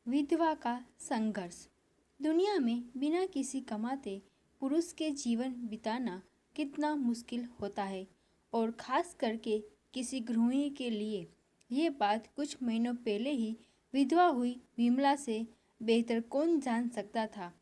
विधवा का संघर्ष। दुनिया में बिना किसी कमाते पुरुष के जीवन बिताना कितना मुश्किल होता है और ख़ास करके किसी गृहिणी के लिए। ये बात कुछ महीनों पहले ही विधवा हुई विमला से बेहतर कौन जान सकता था।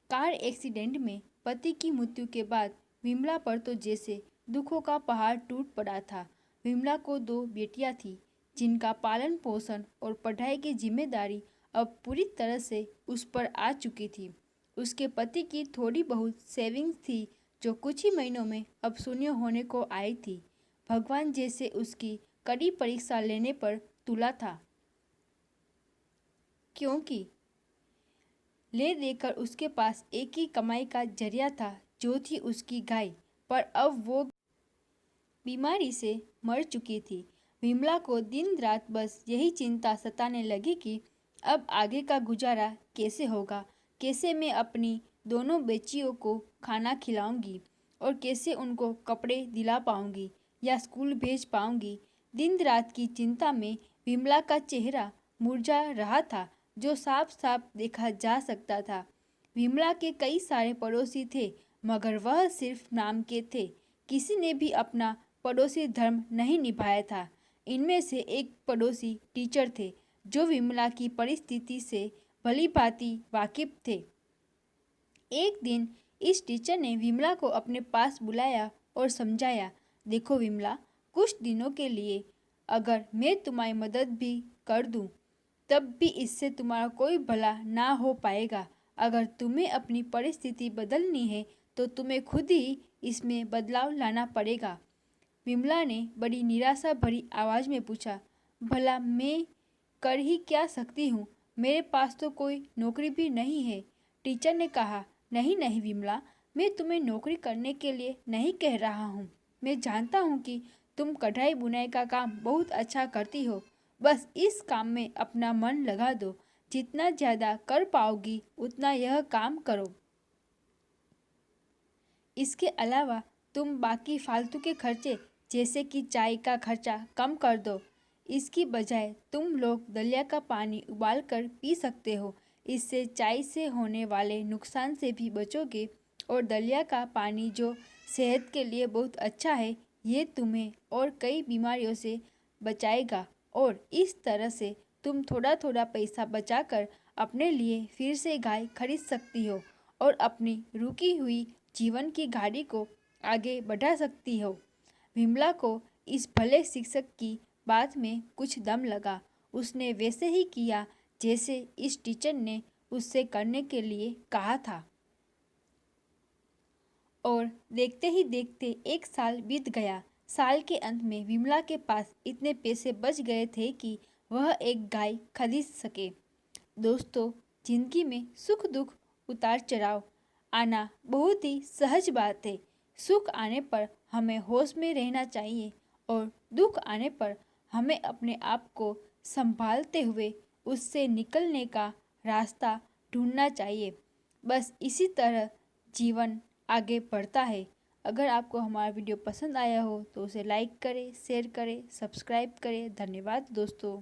कार एक्सीडेंट में पति की मृत्यु के बाद विमला पर तो जैसे दुखों का पहाड़ टूट पड़ा था। विमला को 2 बेटियां थीं जिनका पालन पोषण और पढ़ाई की जिम्मेदारी अब पूरी तरह से उस पर आ चुकी थी। उसके पति की थोड़ी बहुत सेविंग्स थी जो कुछ ही महीनों में अब शून्य होने को आई थी। भगवान जैसे उसकी कड़ी परीक्षा लेने पर तुला था, क्योंकि ले देकर उसके पास एक ही कमाई का जरिया था जो थी उसकी गाय। पर अब वो बीमारी से मर चुकी थी। विमला को दिन रात बस यही चिंता सताने लगी कि अब आगे का गुजारा कैसे होगा, कैसे मैं अपनी दोनों बच्चियों को खाना खिलाऊंगी और कैसे उनको कपड़े दिला पाऊंगी या स्कूल भेज पाऊंगी। दिन रात की चिंता में विमला का चेहरा मुरझा रहा था, जो साफ साफ देखा जा सकता था। विमला के कई सारे पड़ोसी थे, मगर वह सिर्फ नाम के थे। किसी ने भी अपना पड़ोसी धर्म नहीं निभाया था। इनमें से एक पड़ोसी टीचर थे जो विमला की परिस्थिति से भलीभांति वाकिफ थे। एक दिन इस टीचर ने विमला को अपने पास बुलाया और समझाया, देखो विमला, कुछ दिनों के लिए अगर मैं तुम्हारी मदद भी कर दूं, तब भी इससे तुम्हारा कोई भला ना हो पाएगा। अगर तुम्हें अपनी परिस्थिति बदलनी है तो तुम्हें खुद ही इसमें बदलाव लाना पड़ेगा। विमला ने बड़ी निराशा भरी आवाज़ में पूछा, भला मैं कर ही क्या सकती हूँ? मेरे पास तो कोई नौकरी भी नहीं है। टीचर ने कहा, नहीं नहीं विमला, मैं तुम्हें नौकरी करने के लिए नहीं कह रहा हूँ। मैं जानता हूँ कि तुम कढ़ाई बुनाई का काम बहुत अच्छा करती हो। बस इस काम में अपना मन लगा दो। जितना ज़्यादा कर पाओगी उतना यह काम करो। इसके अलावा तुम बाकी फालतू के खर्चे जैसे कि चाय का खर्चा कम कर दो। इसकी बजाय तुम लोग दलिया का पानी उबाल कर पी सकते हो। इससे चाय से होने वाले नुकसान से भी बचोगे और दलिया का पानी जो सेहत के लिए बहुत अच्छा है, ये तुम्हें और कई बीमारियों से बचाएगा। और इस तरह से तुम थोड़ा थोड़ा पैसा बचाकर अपने लिए फिर से गाय खरीद सकती हो और अपनी रुकी हुई जीवन की गाड़ी को आगे बढ़ा सकती हो। विमला को इस भले शिक्षक की बात में कुछ दम लगा। उसने वैसे ही किया जैसे इस टीचर ने उससे करने के लिए कहा था। और देखते ही देखते 1 साल बीत गया। साल के अंत में विमला के पास इतने पैसे बच गए थे कि वह एक गाय खरीद सके। दोस्तों, जिंदगी में सुख दुख उतार चढ़ाव आना बहुत ही सहज बात है। सुख आने पर हमें होश में रहना चाहिए और दुख आने पर हमें अपने आप को संभालते हुए उससे निकलने का रास्ता ढूंढना चाहिए। बस इसी तरह जीवन आगे बढ़ता है। अगर आपको हमारा वीडियो पसंद आया हो तो उसे लाइक करें, शेयर करें, सब्सक्राइब करें। धन्यवाद दोस्तों।